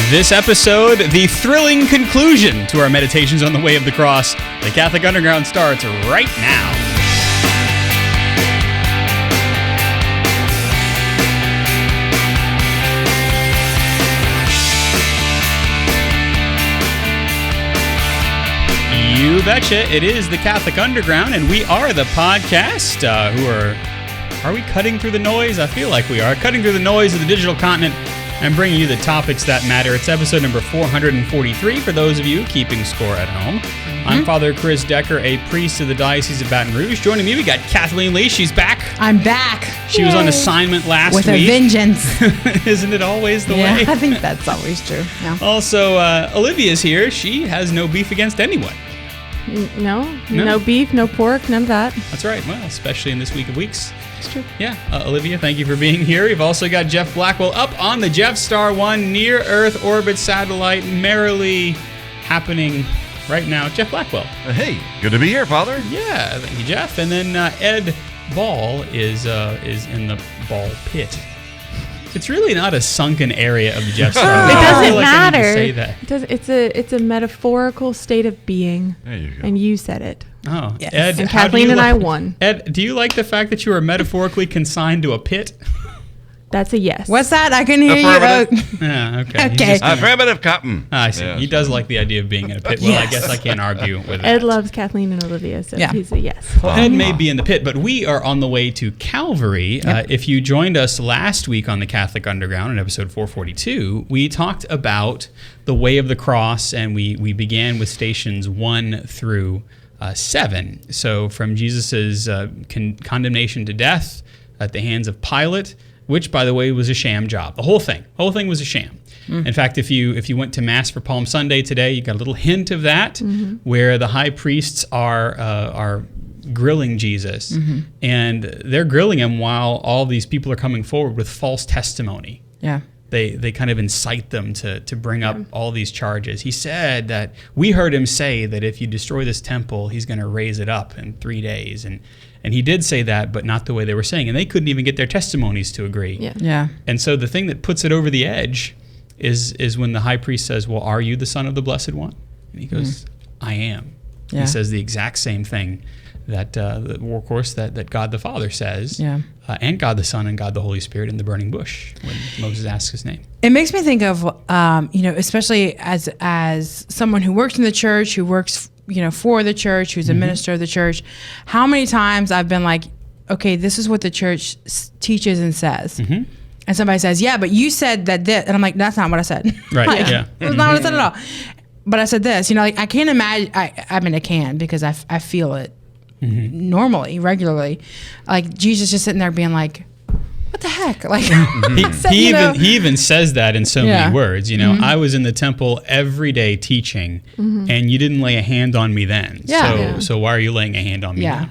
This episode, the thrilling conclusion to our meditations on the way of the cross. The Catholic Underground starts right now. You betcha. It is the Catholic Underground, and we are the podcast are we cutting through the noise? I feel like we are. Cutting through the noise of the digital continent and bringing you the topics that matter. It's episode number 443 for those of you keeping score at home. Mm-hmm. I'm Father Chris Decker, a priest of the Diocese of Baton Rouge. Joining me, we got Kathleen Lee. She's back. I'm back. She was on assignment last week. With a vengeance. Isn't it always the way? I think that's always true. Yeah. Also, Olivia's here. She has no beef against anyone. No beef, no pork, none of that. That's right. Well, especially in this week of weeks. It's true. Yeah. Olivia, thank you for being here. We've also got Jeff Blackwell up on the Jeff Star 1 near-Earth orbit satellite, merrily happening right now. Jeff Blackwell. Hey, good to be here, Father. Yeah, thank you, Jeff. And then Ed Ball is in the ball pit. It's really not a sunken area of the Jeff Star. It doesn't I matter. need to say that. It's a metaphorical state of being. There you go. And you said it. Oh, yes. Ed, and Kathleen and I won. Ed, do you like the fact that you are metaphorically consigned to a pit? That's a yes. What's that? I can hear you. Yeah, okay. Okay. Affirmative, Captain. I see. Yeah, he does like the idea of being in a pit. Well, Yes. I guess I can't argue with Ed that. loves Kathleen and Olivia, so Yeah. he's a yes. Well, Ed may be in the pit, but we are on the way to Calvary. If you joined us last week on the Catholic Underground in episode 442, we talked about the way of the cross, and we began with stations 1 through 7. So from Jesus' condemnation to death at the hands of Pilate, which, by the way, was a sham job. The whole thing was a sham. In fact, if you went to Mass for Palm Sunday today, you got a little hint of that, where the high priests are grilling Jesus, and they're grilling him while all these people are coming forward with false testimony. Yeah. They kind of incite them to bring up all these charges. He said that we heard him say that if you destroy this temple, he's going to raise it up in 3 days. And he did say that, but not the way they were saying. And they couldn't even get their testimonies to agree. Yeah. And so the thing that puts it over the edge is when the high priest says, well, are you the Son of the Blessed One? And he goes, I am. Yeah. He says the exact same thing that that God the Father says, and God the Son and God the Holy Spirit in the burning bush when Moses asks his name. It makes me think of, especially as someone who works in the church, who works, for the church, who's a minister of the church, how many times I've been like, okay, this is what the church teaches and says. And somebody says, yeah, but you said that this. And I'm like, that's not what I said. Right, Like, yeah. That's not what I said at all. But I said this, I can't imagine, I mean, I can because I feel it normally, regularly. Like Jesus just sitting there being like, what the heck? Like he even says that in so many words. I was in the temple every day teaching, and you didn't lay a hand on me then. So why are you laying a hand on me now?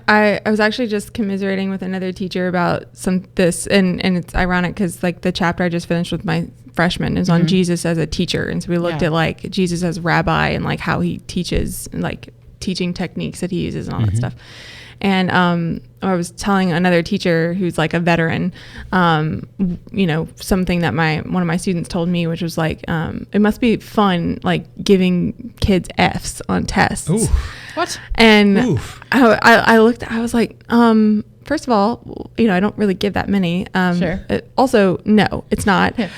I was actually just commiserating with another teacher about this, and it's ironic because like the chapter I just finished with my freshman is on Jesus as a teacher, and so we looked at like Jesus as rabbi and like how he teaches and like teaching techniques that he uses and all that stuff. And I was telling another teacher who's like a veteran, something that one of my students told me, which was like, it must be fun, like giving kids Fs on tests. Ooh. What? And I looked, I was like, first of all, I don't really give that many. Sure. Also, no, it's not. Yeah.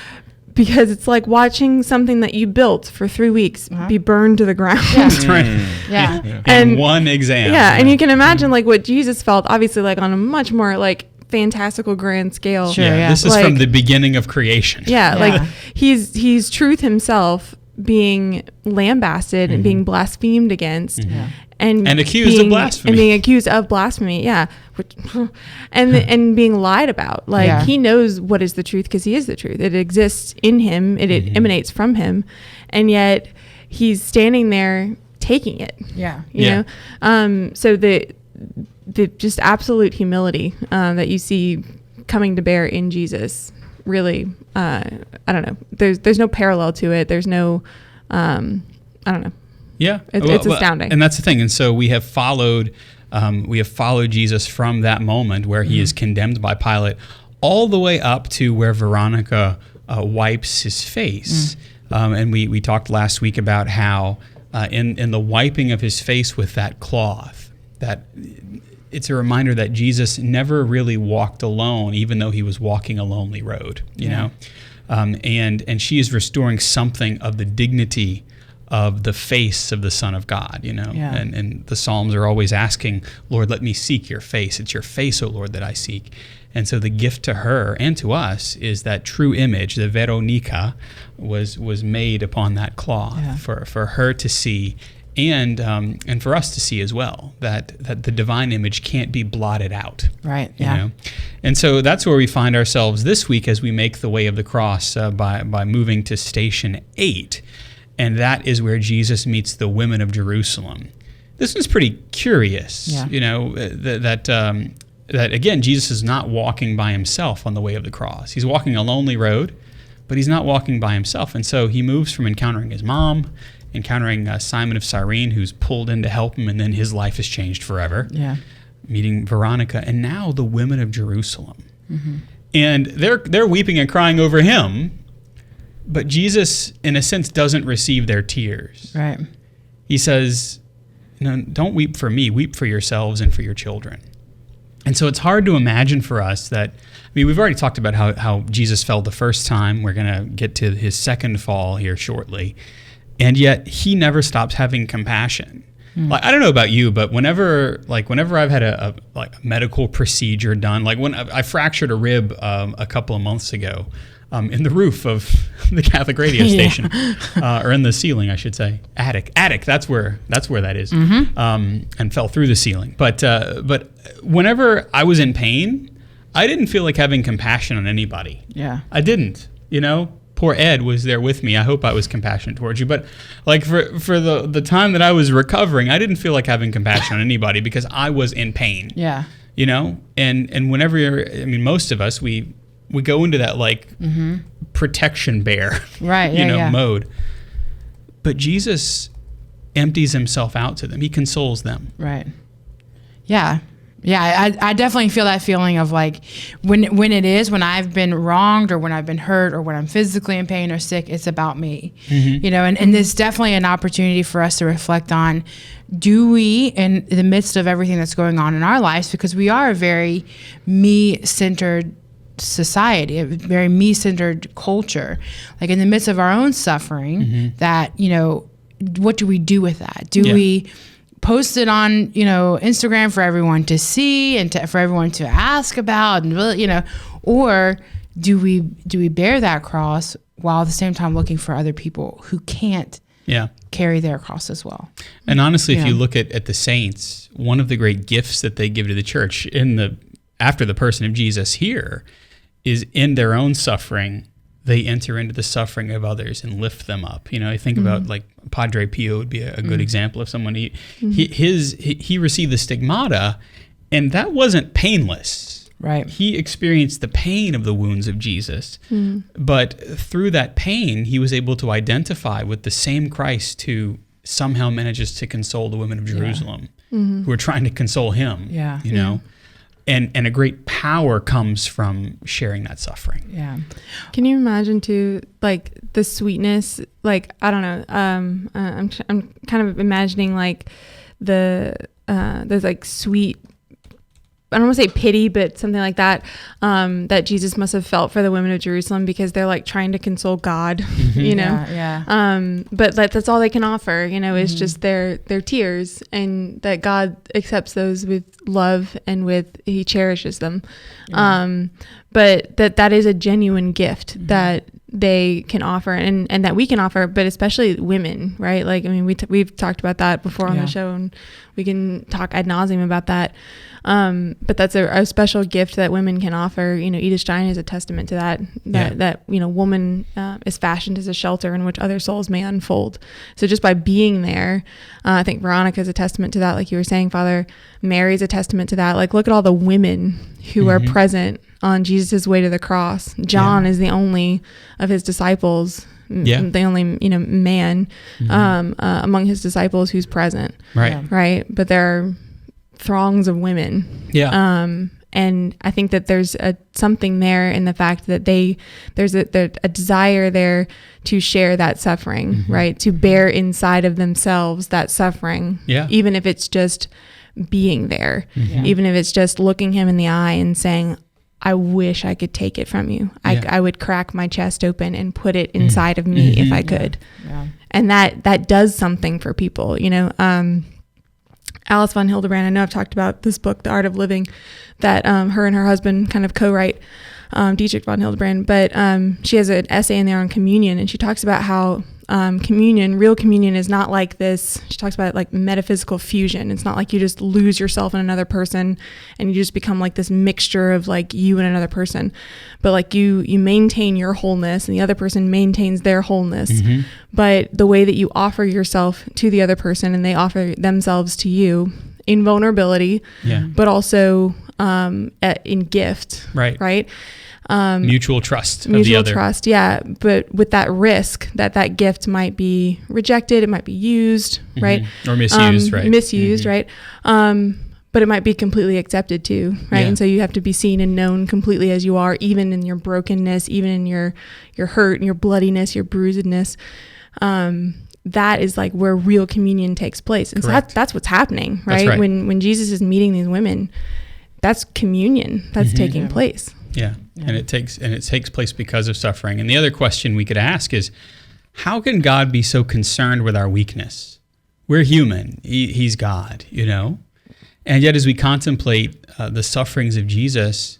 Because it's like watching something that you built for 3 weeks be burned to the ground. Yeah. That's right. Yeah. In one exam. Yeah, and you can imagine like what Jesus felt, obviously like on a much more like fantastical grand scale. Sure. Yeah, this is from the beginning of creation. Yeah, like he's truth himself being lambasted and being blasphemed against. And accused of blasphemy. And being accused of blasphemy, and being lied about. Like he knows what is the truth because he is the truth. It exists in him. It emanates from him, and yet he's standing there taking it. You know. So the just absolute humility that you see coming to bear in Jesus, really, I don't know. There's no parallel to it. There's no, I don't know. Yeah, it's astounding. And that's the thing. And so we have followed Jesus from that moment where he is condemned by Pilate all the way up to where Veronica wipes his face. And we talked last week about how in the wiping of his face with that cloth, that it's a reminder that Jesus never really walked alone, even though he was walking a lonely road, you know. And she is restoring something of the dignity of the face of the Son of God, you know. And the Psalms are always asking, Lord, let me seek your face. It's your face, O Lord, that I seek. And so the gift to her and to us is that true image, the Veronica, was made upon that cloth for her to see, and for us to see as well, that the divine image can't be blotted out. Right. You know? And so that's where we find ourselves this week as we make the way of the cross by moving to Station 8. And that is where Jesus meets the women of Jerusalem. This one's pretty curious, you know, that again, Jesus is not walking by himself on the way of the cross. He's walking a lonely road, but he's not walking by himself. And so he moves from encountering his mom, encountering Simon of Cyrene, who's pulled in to help him, and then his life is changed forever. Meeting Veronica, and now the women of Jerusalem. And they're weeping and crying over him, but Jesus, in a sense, doesn't receive their tears. Right. He says, no, don't weep for me, weep for yourselves and for your children. And so it's hard to imagine for us that, I mean, we've already talked about how Jesus fell the first time. We're going to get to his second fall here shortly. And yet he never stops having compassion. Like, I don't know about you, but whenever I've had a medical procedure done, like when I fractured a rib a couple of months ago, in the roof of the Catholic radio station, or in the ceiling, I should say, attic. That's where that is, and fell through the ceiling. But whenever I was in pain, I didn't feel like having compassion on anybody. I didn't. You know, poor Ed was there with me. I hope I was compassionate towards you. But like for the time that I was recovering, I didn't feel like having compassion on anybody because I was in pain. You know, and whenever most of us we go into that protection bear, mode. But Jesus empties himself out to them. He consoles them. Right. Yeah. I definitely feel that feeling of like when I've been wronged or when I've been hurt or when I'm physically in pain or sick, it's about me. You know, and there's definitely an opportunity for us to reflect on, do we, in the midst of everything that's going on in our lives, because we are a very me-centered society, a very me-centered culture, like in the midst of our own suffering, that, you know, what do we do with that? Do we post it on, you know, Instagram for everyone to see and for everyone to ask about, and, you know, or do we bear that cross while at the same time looking for other people who can't carry their cross as well? And honestly, if you look at the saints, one of the great gifts that they give to the church after the person of Jesus here is in their own suffering, they enter into the suffering of others and lift them up. You know, I think about like Padre Pio would be a good example of someone. He received the stigmata, and that wasn't painless. Right. He experienced the pain of the wounds of Jesus, but through that pain, he was able to identify with the same Christ who somehow manages to console the women of Jerusalem, who are trying to console him. You know. And a great power comes from sharing that suffering. Can you imagine too, like the sweetness? Like, I don't know. I'm kind of imagining like there's like sweet, I don't want to say pity, but something like that, that Jesus must have felt for the women of Jerusalem, because they're like trying to console God, you know? But that's all they can offer, you know, is just their tears, and that God accepts those with love and he cherishes them. But that is a genuine gift that they can offer and that we can offer, but especially women, right? Like, I mean, we've talked about that before on the show, and we can talk ad nauseum about that. But that's a special gift that women can offer. You know, Edith Stein is a testament to that, you know, woman is fashioned as a shelter in which other souls may unfold. So just by being there, I think Veronica is a testament to that. Like you were saying, Father, Mary's a testament to that. Like, look at all the women who are present on Jesus' way to the cross. John is the only of his disciples, the only, you know, man among his disciples who's present. Right. But there are throngs of women. And I think that there's something there in the fact that there's a desire there to share that suffering, right? To bear inside of themselves that suffering, even if it's just being there, even if it's just looking him in the eye and saying, I wish I could take it from you. I would crack my chest open and put it inside of me if I could. And that does something for people, you know. Alice von Hildebrand, I know I've talked about this book, The Art of Living, that her and her husband kind of co-write, Dietrich von Hildebrand, but she has an essay in there on communion, and she talks about how real communion is not like this. She talks about it like metaphysical fusion. It's not like you just lose yourself in another person and you just become like this mixture of like you and another person, but like you maintain your wholeness and the other person maintains their wholeness. But the way that you offer yourself to the other person and they offer themselves to you in vulnerability, but also in gift, right? Mutual trust of the other. Mutual trust, but with that risk that gift might be rejected, it might be used, right? Or misused, right? Misused, right? But it might be completely accepted too, right? And so you have to be seen and known completely as you are, even in your brokenness, even in your hurt and your bloodiness, your bruisedness. That is like where real communion takes place. And so that's what's happening, right? That's right. When Jesus is meeting these women, that's communion that's taking place. And it takes place because of suffering. And the other question we could ask is, how can God be so concerned with our weakness? We're human. He's God, you know? And yet as we contemplate the sufferings of Jesus,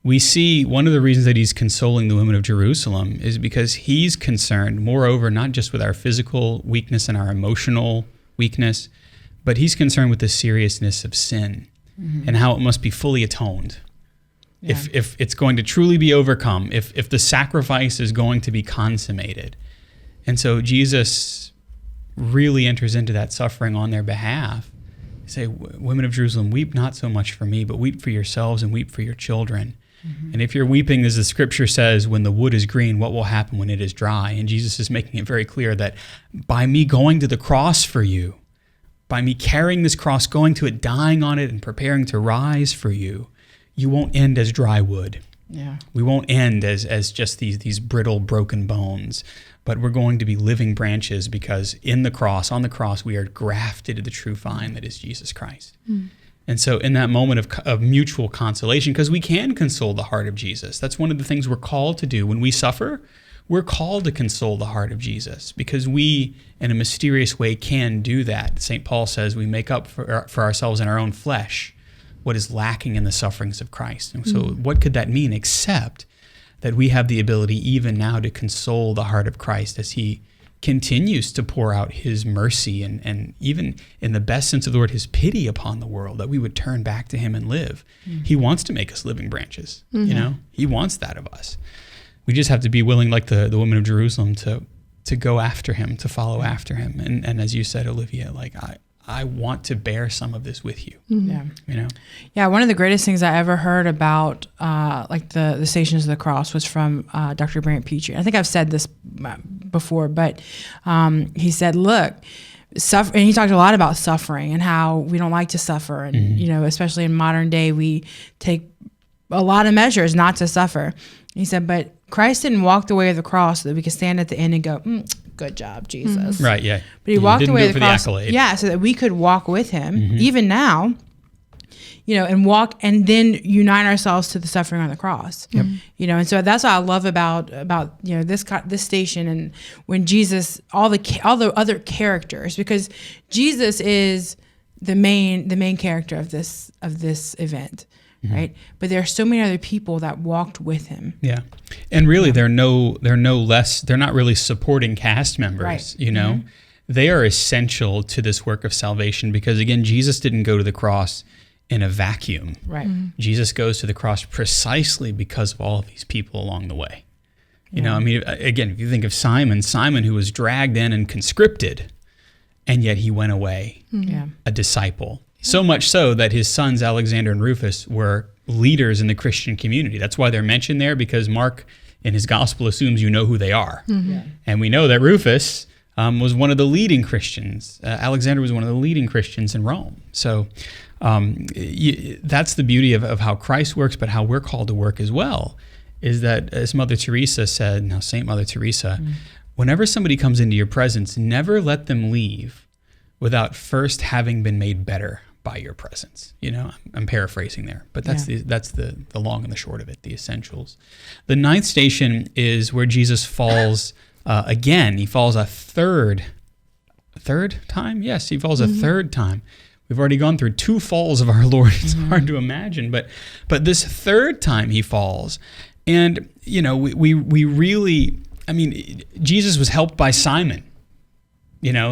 we see one of the reasons that he's consoling the women of Jerusalem is because he's concerned, moreover, not just with our physical weakness and our emotional weakness, but he's concerned with the seriousness of sin and how it must be fully atoned. If it's going to truly be overcome, if the sacrifice is going to be consummated. And so Jesus really enters into that suffering on their behalf. He say, women of Jerusalem, weep not so much for me, but weep for yourselves and weep for your children. And if you're weeping, as the scripture says, when the wood is green, what will happen when it is dry? And Jesus is making it very clear that by me going to the cross for you, by me carrying this cross, going to it, dying on it, and preparing to rise for you, you won't end as dry wood. We won't end as just these brittle, broken bones, but we're going to be living branches because on the cross, we are grafted to the true vine that is Jesus Christ. And so in that moment of mutual consolation, because we can console the heart of Jesus, that's one of the things we're called to do. When we suffer, we're called to console the heart of Jesus because we, in a mysterious way, can do that. St. Paul says we make up for ourselves in our own flesh what is lacking in the sufferings of Christ. And so what could that mean except that we have the ability even now to console the heart of Christ as he continues to pour out his mercy and even in the best sense of the word, his pity upon the world, that we would turn back to him and live. He wants to make us living branches. You know, he wants that of us. We just have to be willing, like the women of Jerusalem, to go after him, to follow after him. And as you said, Olivia, like I want to bear some of this with you. You know? Yeah, one of the greatest things I ever heard about like the Stations of the Cross was from Dr. Brant Petrie. I think I've said this before, but he said, look, and he talked a lot about suffering and how we don't like to suffer. And, you know, especially in modern day, we take a lot of measures not to suffer. He said, but Christ didn't walk the way of the cross so that we could stand at the end and go, good job, Jesus. Right, yeah. But he walked away with the cross, so that we could walk with him, even now, you know, and walk and then unite ourselves to the suffering on the cross. You know, and so that's what I love about you know this station and when Jesus, all the other characters, because Jesus is the main character of this event. Right, but there are so many other people that walked with him. Yeah, and really, they're not really supporting cast members. Right. You know, they are essential to this work of salvation because again, Jesus didn't go to the cross in a vacuum. Right, Jesus goes to the cross precisely because of all of these people along the way. You know, I mean, again, if you think of Simon who was dragged in and conscripted, and yet he went away, a disciple. So much so that his sons, Alexander and Rufus, were leaders in the Christian community. That's why they're mentioned there, because Mark in his gospel assumes you know who they are. And we know that Rufus was one of the leading Christians. Alexander was one of the leading Christians in Rome. So that's the beauty of how Christ works, but how we're called to work as well, is that, as Mother Teresa said, now Saint Mother Teresa, whenever somebody comes into your presence, never let them leave without first having been made better by your presence. I'm paraphrasing there, but that's the long and the short of it, the essentials. The ninth station is where Jesus falls again. He falls a third time. Yes, he falls a third time. We've already gone through 2 falls of our Lord. It's hard to imagine, but this third time he falls, and we really, Jesus was helped by Simon.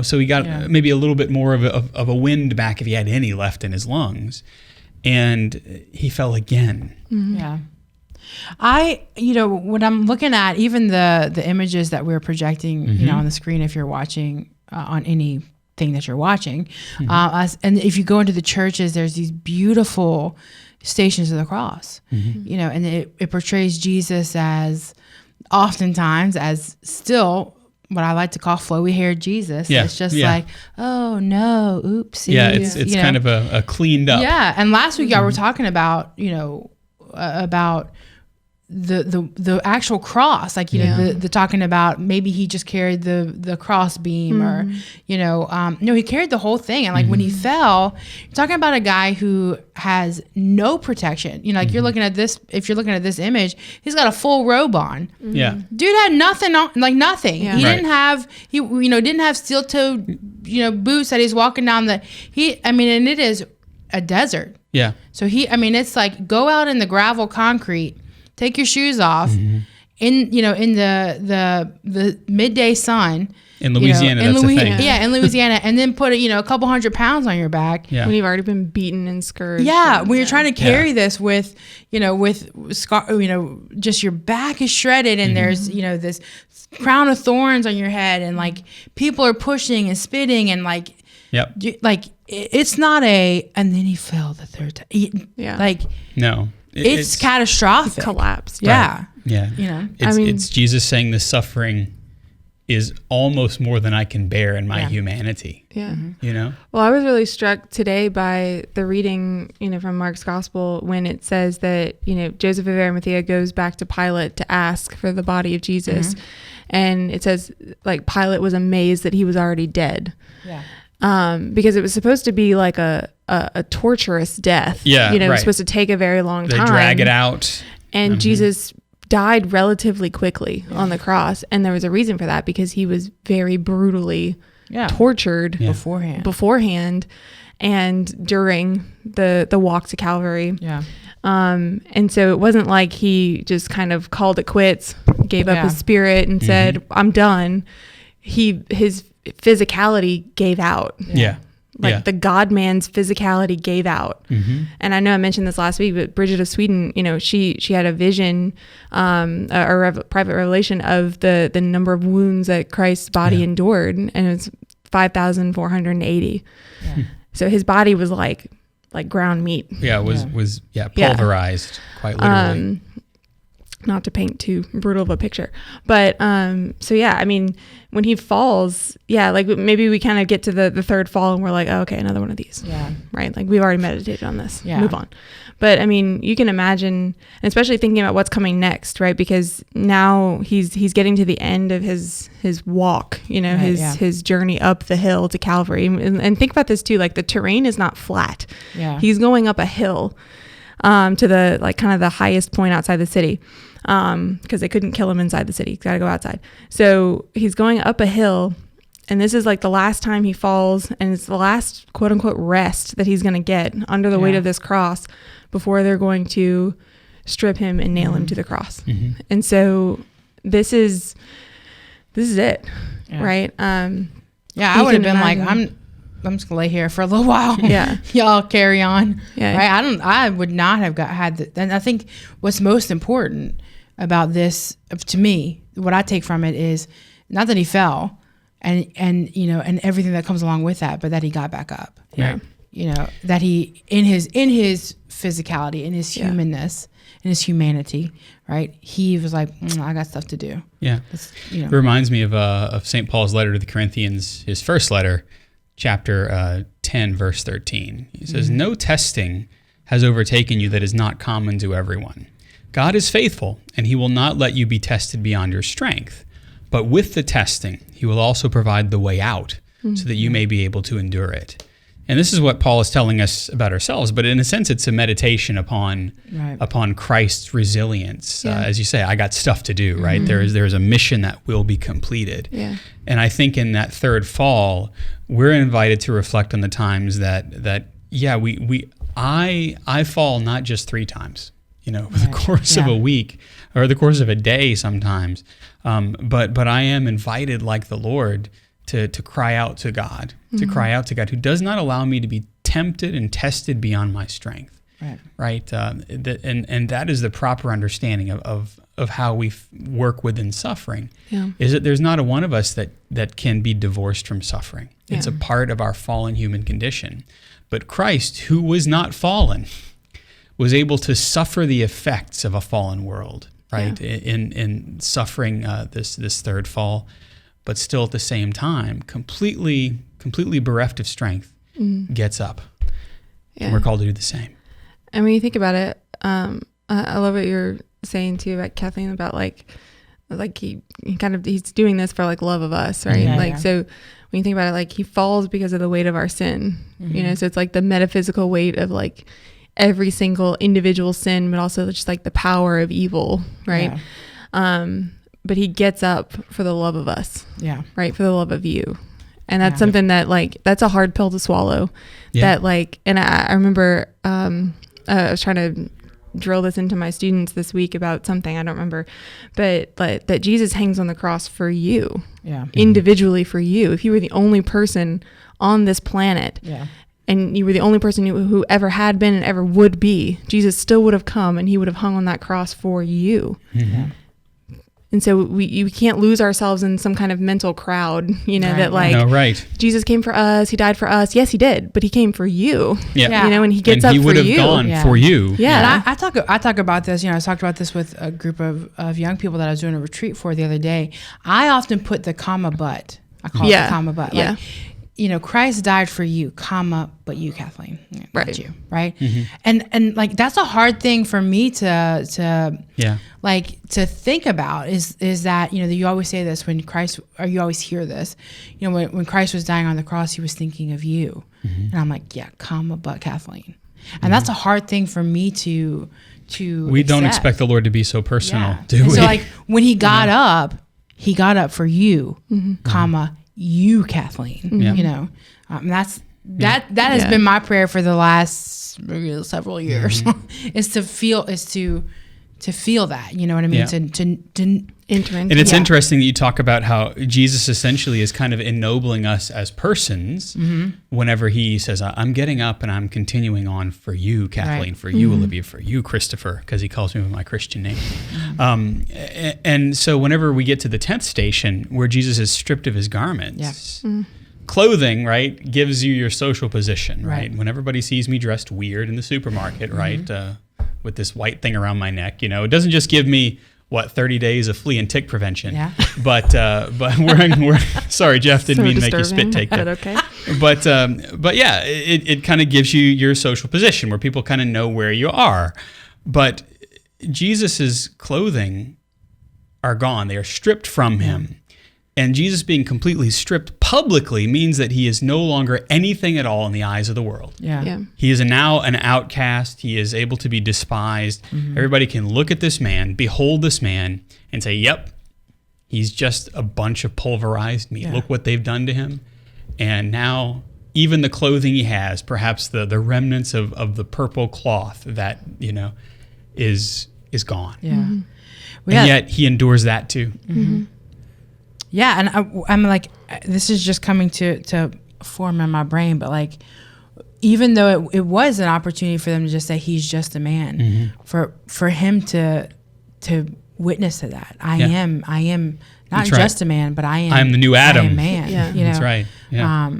So he got maybe a little bit more of a wind back, if he had any left in his lungs, and he fell again. Yeah. When I'm looking at even the images that we're projecting, on the screen, if you're watching on anything that you're watching, and if you go into the churches, there's these beautiful stations of the cross, and it portrays Jesus as oftentimes as still what I like to call flowy haired Jesus. Yeah. It's just like, oh no, oopsie. Yeah, it's kind of a cleaned up. Yeah, and last week y'all were talking about, about the actual cross, like the talking about maybe he just carried the cross beam or no, he carried the whole thing, and like when he fell, you're talking about a guy who has no protection. You're looking at this, if you're looking at this image, he's got a full robe on. Yeah, dude had nothing on, like nothing. He didn't have didn't have steel toed boots that he's walking down and it is a desert. Yeah, so it's like, go out in the gravel concrete, take your shoes off in the midday sun in Louisiana. That's a thing. Yeah, in Louisiana, and then put a couple 100 pounds on your back. Yeah. When you've already been beaten and scourged. Yeah, when you're trying to carry this with just your back is shredded, and there's this crown of thorns on your head, and like people are pushing and spitting, and like. Yep. Like it's not and then he fell the third time. Like no. It's catastrophic. It's collapsed. Yeah. Right. Yeah. It's Jesus saying the suffering is almost more than I can bear in my humanity. Yeah. Well, I was really struck today by the reading, from Mark's gospel, when it says that, Joseph of Arimathea goes back to Pilate to ask for the body of Jesus. And it says, like, Pilate was amazed that he was already dead. Yeah. Because it was supposed to be like a torturous death. Yeah, it was supposed to take a very long time. They drag it out. And Jesus died relatively quickly on the cross. And there was a reason for that, because he was very brutally tortured beforehand and during the walk to Calvary. Yeah. And so it wasn't like he just kind of called it quits, gave up his spirit and said, I'm done. His physicality gave out. Like the God-man's physicality gave out. And I know I mentioned this last week, but Bridget of Sweden, she had a vision, private revelation of the number of wounds that Christ's body endured, and it was 5,480. So his body was like ground meat. Yeah, it was pulverized quite literally. Not to paint too brutal of a picture, but when he falls, like maybe we kind of get to the third fall and we're like, oh, okay, another one of these. Yeah. Right. Like we've already meditated on this. Yeah. Move on. But you can imagine, and especially thinking about what's coming next, right? Because now he's getting to the end of his walk, his journey up the hill to Calvary. And think about this too, like the terrain is not flat. Yeah. He's going up a hill to the kind of the highest point outside the city. Because they couldn't kill him inside the city. He's got to go outside. So he's going up a hill, and this is like the last time he falls, and it's the last quote unquote rest that he's going to get under the weight of this cross before they're going to strip him and nail him to the cross. And so this is it, right? I would have been like, I'm just gonna lay here for a little while. Yeah, y'all carry on. Yeah, right. I would not have and I think what's most important about this, to me, what I take from it is not that he fell, and everything that comes along with that, but that he got back up. Yeah. that he in his physicality, in his humanness, in his humanity, right? He was like, I got stuff to do. Yeah. It reminds me of St. Paul's letter to the Corinthians, his first letter, chapter 10, verse 13. He says, no testing has overtaken you that is not common to everyone. God is faithful, and he will not let you be tested beyond your strength. But with the testing, he will also provide the way out so that you may be able to endure it. And this is what Paul is telling us about ourselves, but in a sense, it's a meditation upon Christ's resilience. As you say, I got stuff to do, right? There's a mission that will be completed. Yeah. And I think in that third fall, we're invited to reflect on the times that I fall not just 3 times, over the course of a week or the course of a day sometimes, but I am invited, like the Lord, to cry out to God, to cry out to God, who does not allow me to be tempted and tested beyond my strength. Right. And that is the proper understanding of how we work within suffering. Yeah. Is that there's not a one of us that can be divorced from suffering. Yeah. It's a part of our fallen human condition. But Christ, who was not fallen, was able to suffer the effects of a fallen world, right? Yeah. In suffering this third fall, but still at the same time, completely bereft of strength, gets up. Yeah. And we're called to do the same. And when you think about it, I love what you're saying too about Kathleen, about like he's doing this for like love of us, right? Yeah, so when you think about it, like he falls because of the weight of our sin, so it's like the metaphysical weight of like every single individual sin, but also just like the power of evil, right? Yeah. But he gets up for the love of us, right? For the love of you. And that's something that like, that's a hard pill to swallow. Yeah. That like, and I remember, I was trying to drill this into my students this week about something, I don't remember, but that Jesus hangs on the cross for you, individually for you. If you were the only person on this planet, and you were the only person who ever had been and ever would be, Jesus still would have come and he would have hung on that cross for you. Mm-hmm. And so we can't lose ourselves in some kind of mental crowd, that like, Jesus came for us, he died for us. Yes, he did, but he came for you. Yeah. And he gets up for you. And he would have gone for you. Yeah. And I talk about this, I talked about this with a group of young people that I was doing a retreat for the other day. I often put the comma but. I call it the comma but. Like, Christ died for you, comma, but you, Kathleen, not you, right? Mm-hmm. And like that's a hard thing for me to think about is that you always say this when Christ, or you always hear this, when Christ was dying on the cross, he was thinking of you, and I'm like, comma, but Kathleen, and that's a hard thing for me to. We don't expect the Lord to be so personal, do we? So like when he got up for you, comma. You, Kathleen, that has been my prayer for the last several years, is to feel that, you know what I mean? To enter into. And it's interesting that you talk about how Jesus essentially is kind of ennobling us as persons whenever he says, I'm getting up and I'm continuing on for you, Kathleen, for you, Olivia, for you, Christopher, because he calls me with my Christian name. And so whenever we get to the 10th station where Jesus is stripped of his garments, clothing, right, gives you your social position, right? When everybody sees me dressed weird in the supermarket, right, with this white thing around my neck, it doesn't just give me 30 days of flea and tick prevention. Yeah. But we're sorry, Jeff, didn't mean to make you spit take that. Okay. But yeah, it kind of gives you your social position where people kind of know where you are. But Jesus's clothing are gone. They are stripped from him. And Jesus being completely stripped publicly means that he is no longer anything at all in the eyes of the world. Yeah. He is now an outcast. He is able to be despised. Everybody can look at this man, behold this man, and say, yep, he's just a bunch of pulverized meat. Look what they've done to him. And now even the clothing he has, perhaps the remnants of the purple cloth that, is gone. Yeah. And yet he endures that too. Yeah, and I'm like, this is just coming to form in my brain, but like, even though it was an opportunity for them to just say he's just a man, for him to witness to that, I am not just a man, but I am the new Adam. I am man. Yeah. That's right. Yeah.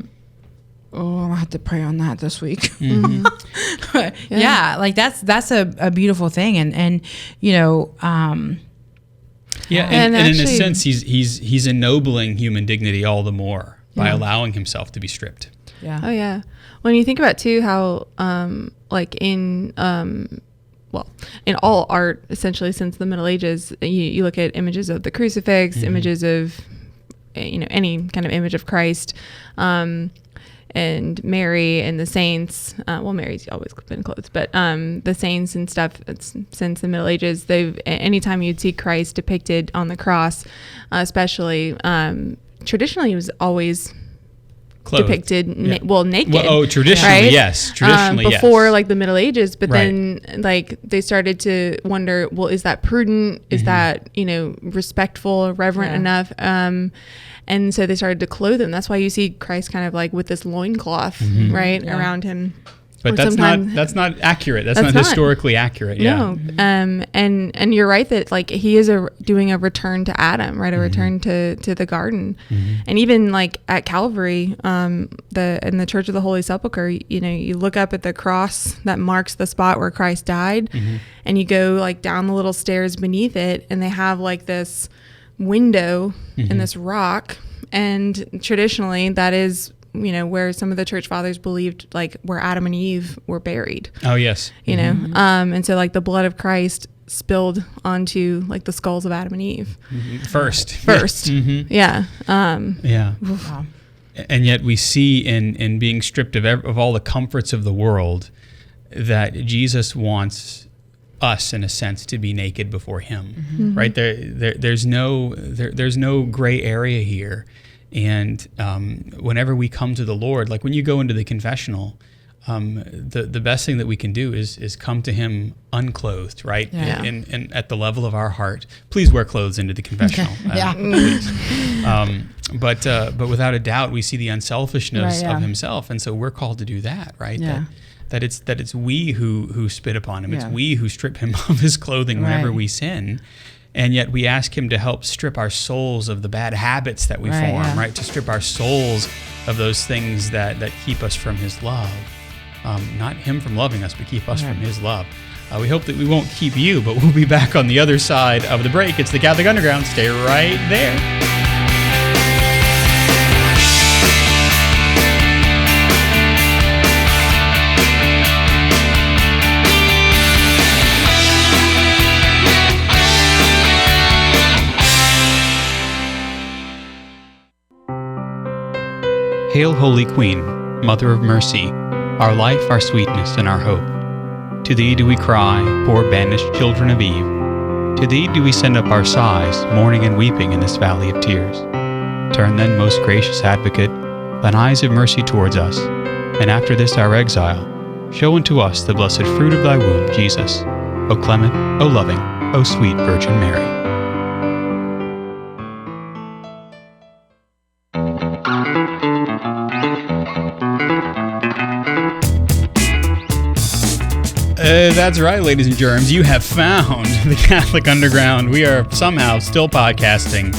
I'll have to pray on that this week. Mm-hmm. Yeah, like that's a beautiful thing, and you know. And in a sense, he's ennobling human dignity all the more by allowing himself to be stripped. Yeah. Oh yeah. When you think about too how like in all art essentially since the Middle Ages, you look at images of the crucifix, mm-hmm. images of any kind of image of Christ, and Mary and the saints. Mary's always been clothed, but the saints and stuff since the Middle Ages, anytime you'd see Christ depicted on the cross, especially traditionally he was always clothed. Depicted naked. Traditionally, right? Yes. Traditionally, before like the Middle Ages, but then like they started to wonder, well, is that prudent? Is that respectful, reverent enough? And so they started to clothe him. That's why you see Christ kind of like with this loincloth, mm-hmm. right, around him. But that's not accurate. That's not historically accurate. Yeah. No. And you're right that like he is doing a return to Adam, right? A mm-hmm. return to the garden. Mm-hmm. And even like at Calvary, in the Church of the Holy Sepulchre, you look up at the cross that marks the spot where Christ died, mm-hmm. and you go like down the little stairs beneath it, and they have like this window mm-hmm. in this rock, and traditionally that is where some of the church fathers believed like where Adam and Eve were buried. Oh yes. Mm-hmm. And so like the blood of Christ spilled onto like the skulls of Adam and Eve mm-hmm. first mm-hmm. Yeah. Wow. And yet we see in being stripped of all the comforts of the world that Jesus wants us, in a sense, to be naked before him, mm-hmm. right? There's no gray area here. And whenever we come to the Lord, like when you go into the confessional, the best thing that we can do is come to him unclothed, right? Yeah. And at the level of our heart. Please wear clothes into the confessional. Please. But without a doubt, we see the unselfishness of himself. And so we're called to do that, right? Yeah. That it's we who spit upon him. It's we who strip him of his clothing whenever we sin. And yet we ask him to help strip our souls of the bad habits that we form, right? To strip our souls of those things that keep us from his love. Not him from loving us, but keep us from his love. We hope that we won't keep you, but we'll be back on the other side of the break. It's the Catholic Underground. Stay right there. Hail, Holy Queen, Mother of Mercy, our life, our sweetness, and our hope. To thee do we cry, poor banished children of Eve. To thee do we send up our sighs, mourning and weeping in this valley of tears. Turn then, most gracious Advocate, thine eyes of mercy towards us, and after this our exile, show unto us the blessed fruit of thy womb, Jesus. O clement, O loving, O sweet Virgin Mary. That's right, ladies and germs. You have found the Catholic Underground. We are somehow still podcasting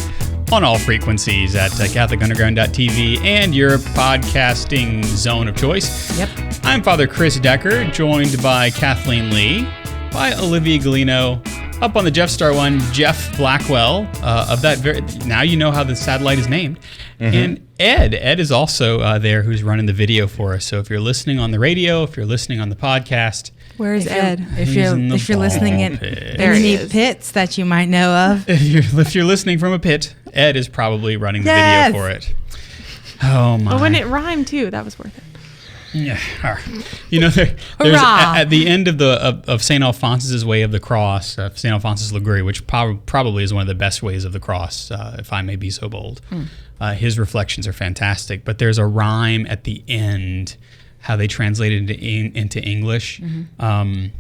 on all frequencies at CatholicUnderground.tv and your podcasting zone of choice. Yep. I'm Father Chris Decker, joined by Kathleen Lee, by Olivia Galino, up on the Jeff Star one, Jeff Blackwell, of that now you know how the satellite is named. Mm-hmm. And Ed is also there, who's running the video for us. So if you're listening on the radio, if you're listening on the podcast, where's Ed? If you're listening in any pits that you might know of, if you're listening from a pit, Ed is probably running the video for it. Oh my! But when it rhymed too, that was worth it. Yeah, there's at the end of St. Alphonsus' Way of the Cross, St. Alphonsus Liguori, which probably is one of the best ways of the cross, if I may be so bold. His reflections are fantastic, but there's a rhyme at the end, how they translate it into English, and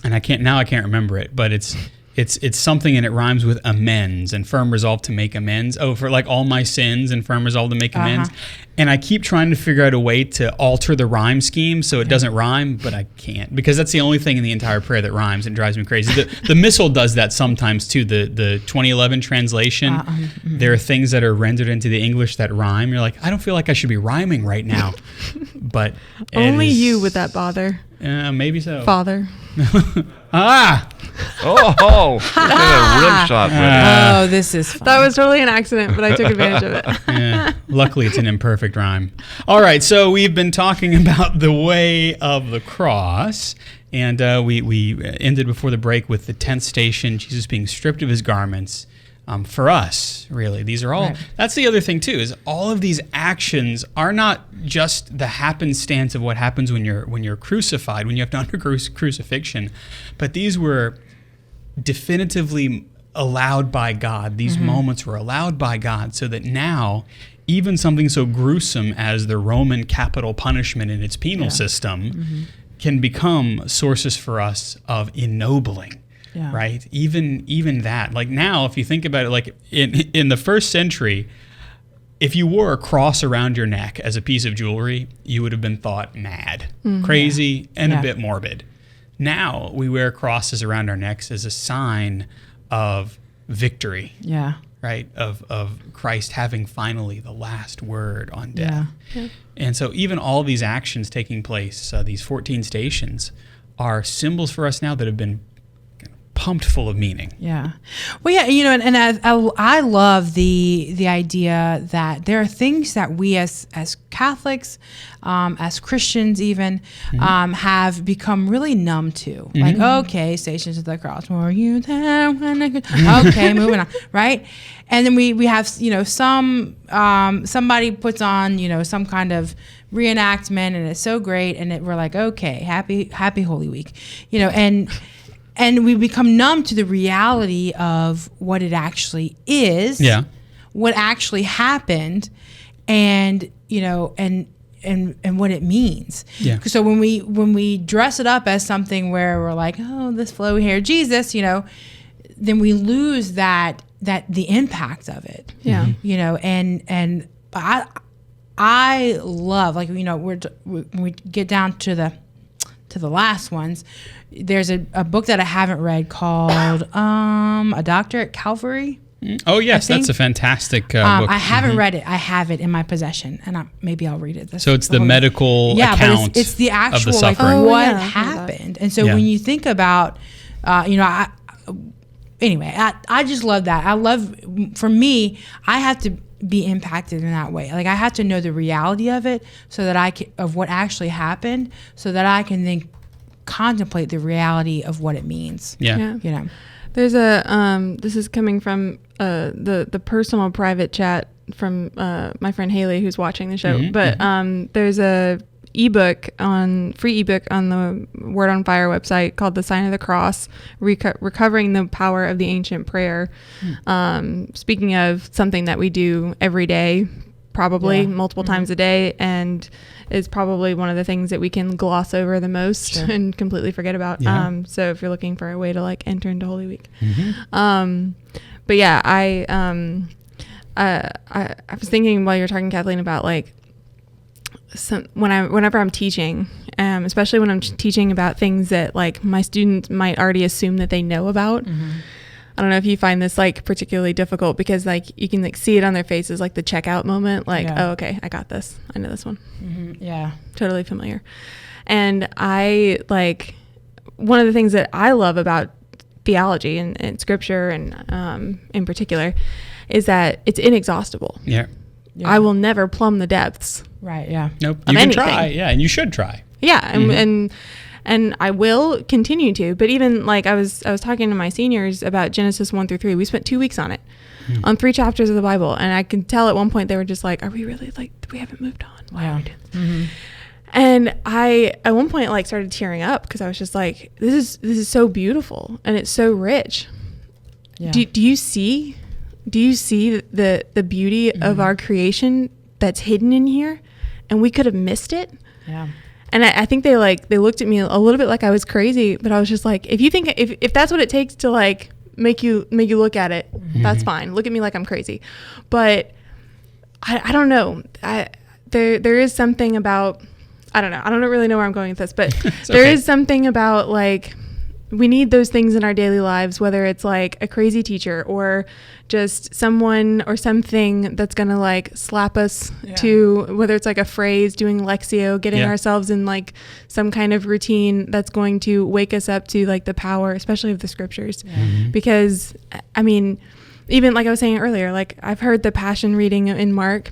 I can't remember it, but it's It's something, and it rhymes with amends and firm resolve to make amends. Oh, for like all my sins and firm resolve to make amends. And I keep trying to figure out a way to alter the rhyme scheme so it doesn't rhyme, but I can't, because that's the only thing in the entire prayer that rhymes, and drives me crazy. The Missal does that sometimes too. The 2011 translation, there are things that are rendered into the English that rhyme. You're like, I don't feel like I should be rhyming right now, but only you would that bother. Maybe so. Father. Oh, a rim shot. Oh, this is fun. That was totally an accident, but I took advantage of it. Yeah. Luckily, it's an imperfect rhyme. All right, so we've been talking about the way of the cross, and we ended before the break with the 10th station, Jesus being stripped of his garments. For us, really, these are all. Right. That's the other thing too. Is all of these actions are not just the happenstance of what happens when you're crucified, when you have to undergo crucifixion, but these were definitively allowed by God. These moments were allowed by God, so that now, even something so gruesome as the Roman capital punishment in its penal system can become sources for us of ennobling. Yeah. Right? Even that. Like now, if you think about it, like in the first century, if you wore a cross around your neck as a piece of jewelry, you would have been thought mad, crazy, and a bit morbid. Now we wear crosses around our necks as a sign of victory. Yeah. Right? Of Christ having finally the last word on death. Yeah. And so even all these actions taking place, these 14 stations, are symbols for us now that have been pumped full of meaning. Yeah. Well, yeah, and I love the idea that there are things that we as Catholics, as Christians even, have become really numb to. Like, okay, Stations of the Cross, more you there, okay, moving on, right? And then we have, somebody puts on, some kind of reenactment, and it's so great, and we're like, okay, happy Holy Week, and we become numb to the reality of what it actually is, what actually happened, and and what it means. Yeah. So when we dress it up as something where we're like, oh, this flowy hair Jesus, then we lose that the impact of it. Yeah. And I love, like, when we get down to the last ones, there's a book that I haven't read called A Doctor at Calvary. Oh, yes, that's a fantastic book. I haven't read it. I have it in my possession, and maybe I'll read it. So it's the medical account, but it's the actual of the suffering. what happened. And so when you think about, I just love that. For me, I have to be impacted in that way. Like, I have to know the reality of it, so that of what actually happened, so that I can then contemplate the reality of what it means. Yeah. There's a this is coming from the personal private chat from my friend Haley, who's watching the show. But there's a free ebook on the Word on Fire website called The Sign of the Cross, Recovering the Power of the Ancient Prayer. Speaking of something that we do every day, probably multiple times a day, and is probably one of the things that we can gloss over the most and completely forget about. So if you're looking for a way to like enter into Holy Week. But yeah, I was thinking while you were talking, Kathleen, about like whenever I'm teaching, especially when I'm teaching about things that like my students might already assume that they know about. I don't know if you find this like particularly difficult, because like you can like see it on their faces, like the checkout moment, like, oh, okay, I got this. I know this one. Yeah. Totally familiar. And I like, one of the things that I love about theology and scripture and in particular is that it's inexhaustible. Yeah. I will never plumb the depths. Right. Yeah. Nope. You can try. Yeah. And you should try. Yeah. And I will continue to. But even like I was talking to my seniors about Genesis 1-3. We spent 2 weeks on it, on 3 chapters of the Bible. And I could tell at one point they were just like, are we really like, we haven't moved on? Why are we doing this? And I, at one point, like started tearing up, because I was just like, this is so beautiful and it's so rich. Yeah. Do you see the beauty of our creation that's hidden in here, and we could have missed it? Yeah. And I think they looked at me a little bit like I was crazy, but I was just like, if you think, if that's what it takes to like make you look at it. That's fine. Look at me like I'm crazy. But I don't know. There is something about, I don't know. I don't really know where I'm going with this, but there is something about like, we need those things in our daily lives, whether it's like a crazy teacher or just someone or something that's going to like slap us to, whether it's like a phrase, doing Lectio, getting ourselves in like some kind of routine that's going to wake us up to like the power, especially of the scriptures. Because I mean, even like I was saying earlier, like I've heard the Passion reading in Mark.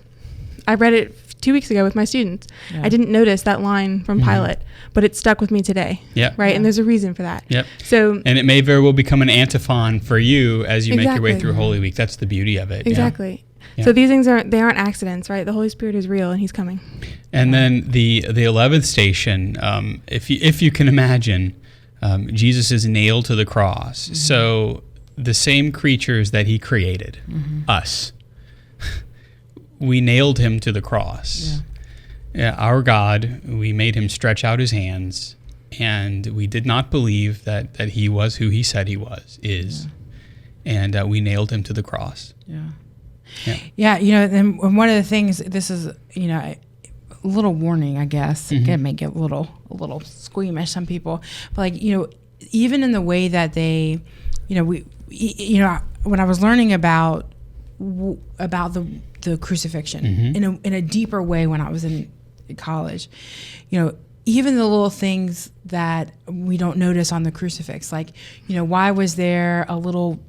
I read it 2 weeks ago with my students. I didn't notice that line from Pilate, but it stuck with me today. Right. And there's a reason for that. So, and it may very well become an antiphon for you as you make your way through Holy Week. That's the beauty of it. Exactly. So these things aren't accidents, right? The Holy Spirit is real and he's coming. And then the 11th station, if you can imagine, Jesus is nailed to the cross. So the same creatures that he created, us, we nailed him to the cross. Our God, we made him stretch out his hands, and we did not believe that he was who he said he is. And we nailed him to the cross. Yeah, you know, and one of the things, this is, you know, a little warning, I guess. It may get a little squeamish, some people. But like, you know, even in the way that they, you know, when I was learning about the crucifixion in a deeper way when I was in college, you know, even the little things that we don't notice on the crucifix, like, you know, why was there a little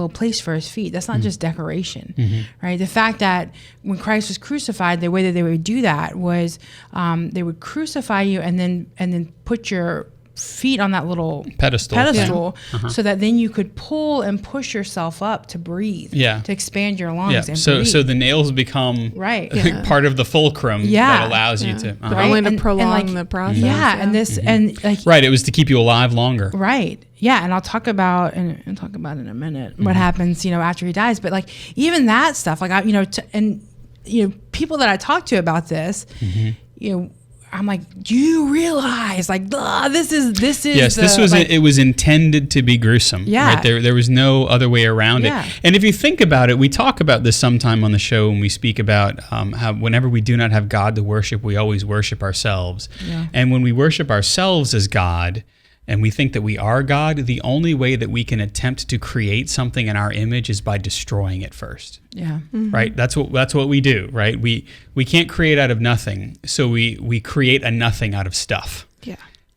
place for his feet? That's not just decoration, right? The fact that when Christ was crucified, the way that they would do that was they would crucify you and then put your feet on that little pedestal so that then you could pull and push yourself up to breathe, to expand your lungs and breathe. So the nails become part of the fulcrum that allows you to only to prolong the process. And this and like it was to keep you alive longer. And I'll talk about in a minute what happens, you know, after he dies. But like even that stuff, like people that I talk to about this, you know, I'm like, do you realize, like, this is yes, it was intended to be gruesome. Right? There was no other way around it. And if you think about it, we talk about this sometime on the show when we speak about how whenever we do not have God to worship, we always worship ourselves. And when we worship ourselves as God, and we think that we are God, the only way that we can attempt to create something in our image is by destroying it first. Right? That's what we do, right? We can't create out of nothing, so we create a nothing out of stuff.